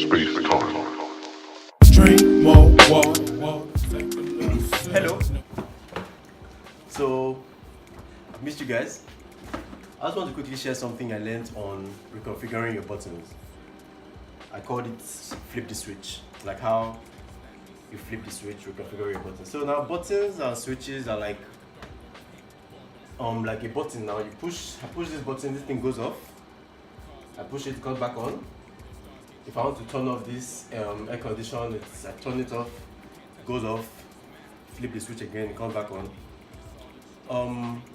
space time. Drink more water. Hello. So, I've missed you guys. I just want to quickly share something I learned on reconfiguring your buttons. I called it flip the switch, like how you flip the switch, reconfigure your buttons. So now buttons and switches are like a button. Now I push this button, this thing goes off. I push it, it comes back on. If I want to turn off this air condition, I turn it off, it goes off, flip the switch again, it comes back on.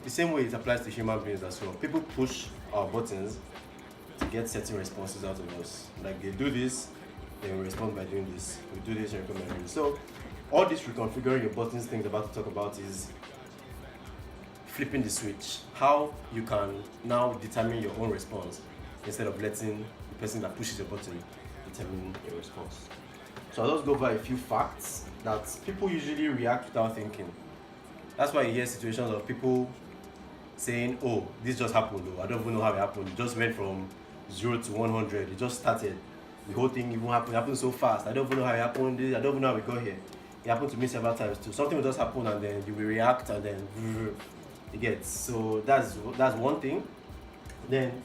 The same way it applies to human beings as well. People push our buttons to get certain responses out of us. Like they do this, they will respond by doing this. We do this, they respond by doing this. So all this reconfiguring your buttons things about to talk about is flipping the switch. How you can now determine your own response instead of letting the person that pushes your button determine your response. So I'll just go over a few facts that people usually react without thinking. That's why you hear situations of people saying, oh, this just happened, though. I don't even know how it happened. It just went from 0 to 100. It just started. The whole thing even happened. It happened so fast. I don't even know how it happened. I don't even know how we got here. It happened to me several times too. Something will just happen and then you will react and then it gets. So that's one thing. Then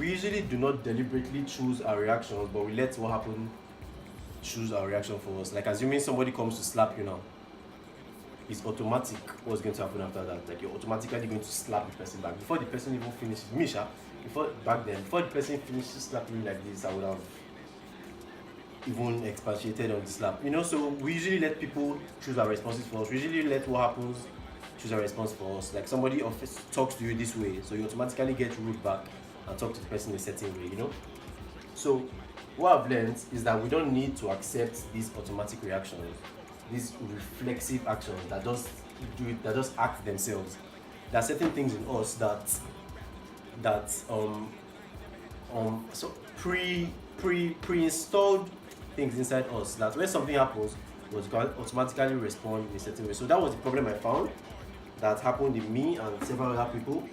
we usually do not deliberately choose our reactions, but we let what happened choose our reaction for us. Like assuming somebody comes to slap you now, it's automatic what's going to happen after that. Like you're automatically going to slap the person back before the person even finishes. Misha, before the person finishes slapping you like this, I would have even expatiated on the slap. So we usually let people choose our responses for us. We usually let what happens choose our response for us. Like somebody talks to you this way, so you automatically get rude back and talk to the person in a certain way. So what I've learned is that we don't need to accept these automatic reactions, these reflexive actions that just do it, that just act themselves. There are certain things in us that so pre-installed things inside us that when something happens, we automatically respond in a certain way. So that was the problem I found that happened in me and several other people.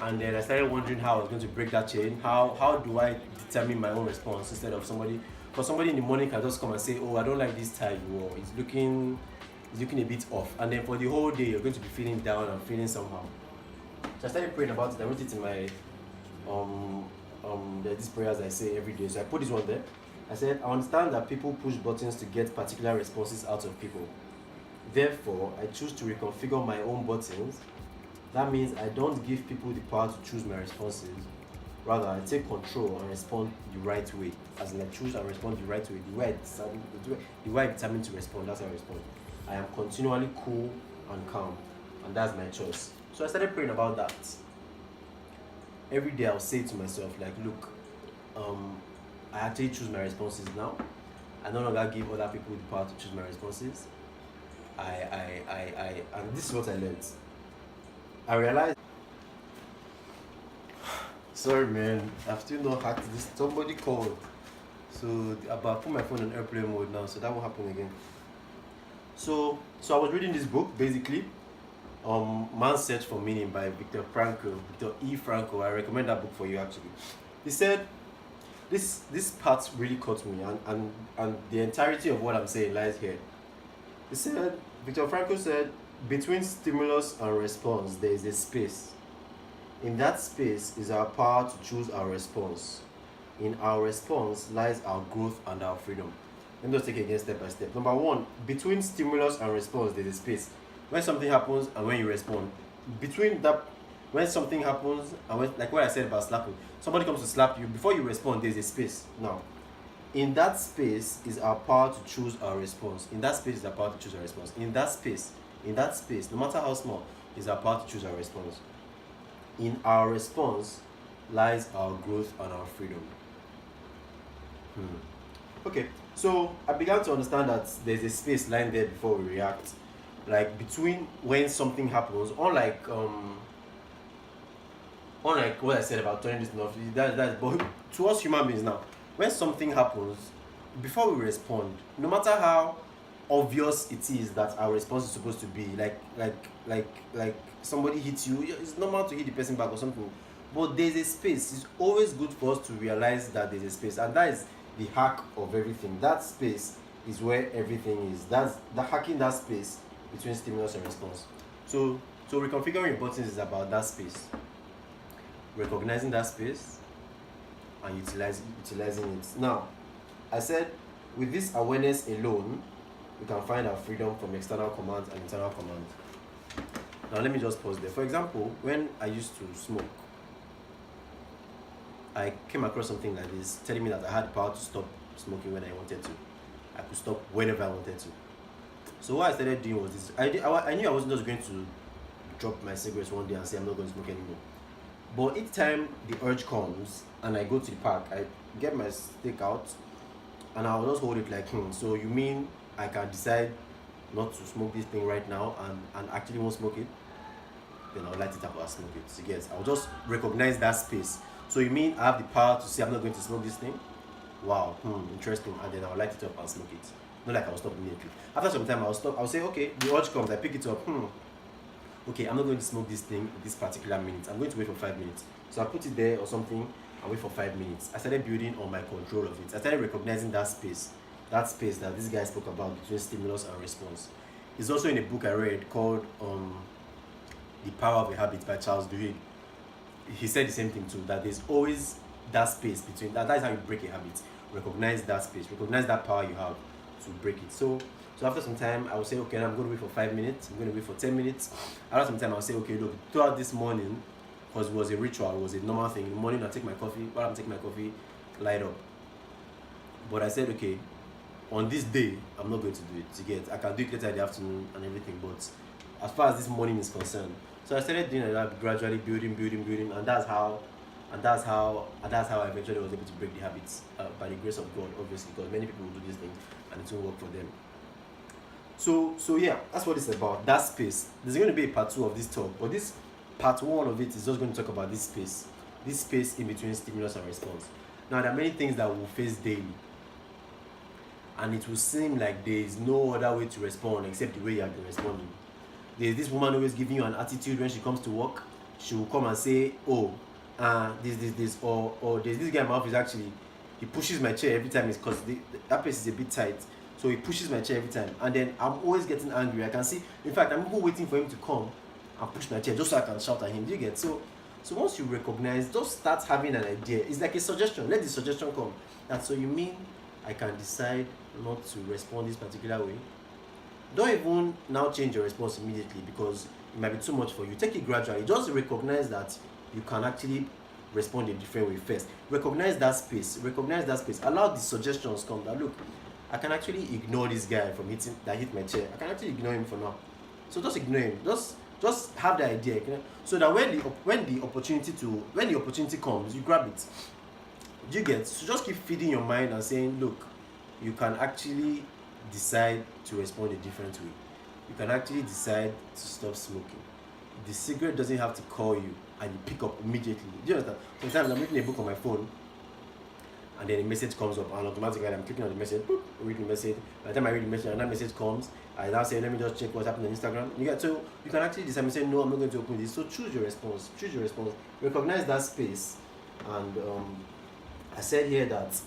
And then I started wondering how I was going to break that chain. How do I determine my own response instead of somebody? Because somebody in the morning can just come and say, "Oh, I don't like this tie you wore. It's looking a bit off." And then for the whole day, you're going to be feeling down and feeling somehow. So I started praying about it. I wrote it in my these prayers I say every day. So I put this one there. I said, I understand that people push buttons to get particular responses out of people. Therefore, I choose to reconfigure my own buttons. That means I don't give people the power to choose my responses. Rather, I take control and respond the right way. As in, I choose and respond the right way. The way I determine to respond, that's how I respond. I am continually cool and calm, and that's my choice. So I started praying about that. Every day I'll say to myself, like, look, I actually choose my responses now. I no longer give other people the power to choose my responses. And this is what I learned. I realized. Sorry, man. I've still not hacked this. Somebody called. So I put my phone on airplane mode now, so that won't happen again. So I was reading this book, basically. Man's Search for Meaning by Viktor E. Frankl. I recommend that book for you actually. He said this part really caught me and the entirety of what I'm saying lies here. He said, Viktor Frankl said, between stimulus and response, there is a space. In that space is our power to choose our response. In our response lies our growth and our freedom. Let me just take it again step by step. Number one, between stimulus and response, there's a space. When something happens and when you respond, between that, when something happens and when, like what I said about slapping, somebody comes to slap you, before you respond, there's a space. Now, in that space is our power to choose our response. In that space is our power to choose our response. In that space, no matter how small, is our power to choose our response. In our response lies our growth and our freedom. Okay, so I began to understand that there's a space lying there before we react. Like between when something happens, unlike what I said about turning this off, but to us human beings now, when something happens, before we respond, no matter how obvious it is that our response is supposed to be, like somebody hits you, it's normal to hit the person back or something, but there's a space. It's always good for us to realize that there's a space, and that is the hack of everything. That space is where everything is. That's the hacking that space between stimulus and response. So reconfiguring your buttons is about that space, recognizing that space and utilizing it. Now, I said with this awareness alone, we can find our freedom from external commands and internal commands. Now let me just pause there. For example, when I used to smoke, I came across something like this telling me that I had the power to stop smoking when I wanted to. I could stop whenever I wanted to. So what I started doing was this. I knew I wasn't just going to drop my cigarettes one day and say I'm not going to smoke anymore. But each time the urge comes and I go to the park, I get my stick out and I'll just hold it like, so you mean I can decide not to smoke this thing right now and actually won't smoke it? Then I'll light it up and smoke it. So yes, I'll just recognize that space. So you mean I have the power to say I'm not going to smoke this thing? Wow, interesting. And then I'll light it up and smoke it. Not like I'll stop immediately. After some time, I'll stop. I'll say, okay, the urge comes, I pick it up. Okay, I'm not going to smoke this thing this particular minute. I'm going to wait for 5 minutes. So I put it there or something and wait for 5 minutes. I started building on my control of it. I started recognizing that space that this guy spoke about between stimulus and response. It's also in a book I read called The Power of a Habit by Charles Duhigg. He said the same thing too, that there's always that space between that is how you break a habit. Recognize that space, recognize that power you have to break it. So after some time I will say, okay, I'm going to wait for 5 minutes, I'm going to wait for 10 minutes. After some time I'll say, okay, look, throughout this morning, because it was a ritual, it was a normal thing. In the morning I take my coffee, while I'm taking my coffee, light up. But I said, okay, on this day I'm not going to do it. I can do it later in the afternoon and everything, but as far as this morning is concerned. So I started doing that, gradually building, and that's how I eventually was able to break the habits by the grace of God, obviously, because many people will do these things and it won't work for them. So yeah, that's what it's about. That space. There's going to be a part 2 of this talk, but this part 1 of it is just going to talk about this space in between stimulus and response. Now there are many things that we'll face daily, and it will seem like there is no other way to respond except the way you have been responding. There's this woman always giving you an attitude when she comes to work. She will come and say, oh, this, or there's this guy in my office, actually, he pushes my chair every time, because that place is a bit tight, so he pushes my chair every time, and then I'm always getting angry. I can see, in fact, I'm even waiting for him to come and push my chair just so I can shout at him. Do you get? So once you recognize, just start having an idea. It's like a suggestion. Let the suggestion come. And so you mean I can decide not to respond this particular way? Don't even now change your response immediately, because it might be too much for you. Take it gradually. Just recognize that you can actually respond a different way first. Recognize that space. Allow the suggestions come that, look, I can actually ignore this guy from that hit my chair. I can actually ignore him for now. So just ignore him. Just have the idea, so that when the opportunity comes, you grab it. Do you get? So just keep feeding your mind and saying, look, you can actually decide to respond a different way. You can actually decide to stop smoking. The cigarette doesn't have to call you and you pick up immediately. Do you understand? Sometimes I'm reading a book on my phone and then a message comes up, and automatically I'm clicking on the message, boop, reading the message. By the time I read the message, another message comes, I now say, let me just check what's happening on Instagram. So you can actually decide and say, no, I'm not going to open this. So choose your response. Recognize that space. And I said here that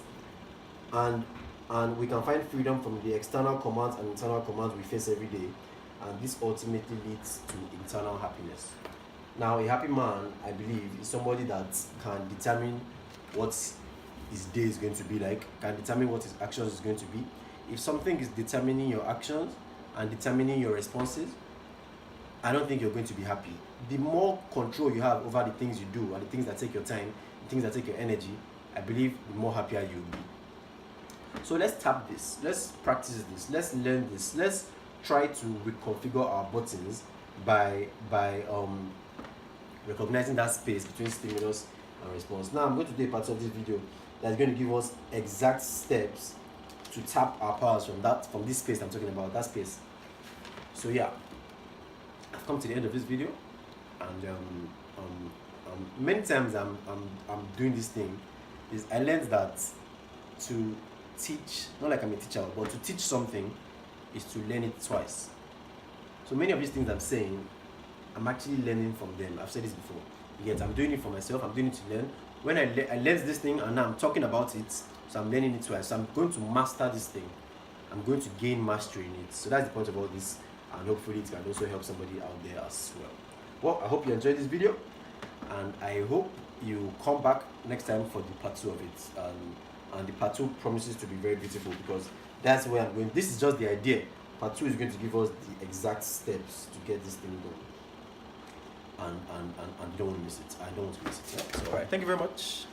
and we can find freedom from the external commands and internal commands we face every day, and this ultimately leads to internal happiness. Now, a happy man, I believe, is somebody that can determine what his day is going to be like, can determine what his actions is going to be. If something is determining your actions and determining your responses, I don't think you're going to be happy. The more control you have over the things you do and the things that take your time, the things that take your energy, I believe the more happier you'll be. So let's tap this, let's practice this, let's learn this, let's try to reconfigure our buttons by recognizing that space between stimulus and response. Now I'm going to do a part of this video that's going to give us exact steps to tap our powers from this space I'm talking about, that space. So yeah, I've come to the end of this video, and many times I'm doing this thing is I learned that to teach, not like I'm a teacher, but to teach something is to learn it twice. So many of these things I'm saying, I'm actually learning from them. I've said this before. Yet I'm doing it for myself, I'm doing it to learn, when I learned this thing and now I'm talking about it, so I'm learning it twice. So I'm going to master this thing. I'm going to gain mastery in it. So that's the point about this, and hopefully it can also help somebody out there as well. Well, I hope you enjoyed this video, and I hope you come back next time for the part 2 of it. And the part 2 promises to be very beautiful, because that's where I'm going. This is just the idea. Part 2 is going to give us the exact steps to get this thing done. And you don't want to miss it. I don't want to miss it. Yeah? So, all right. Thank you very much.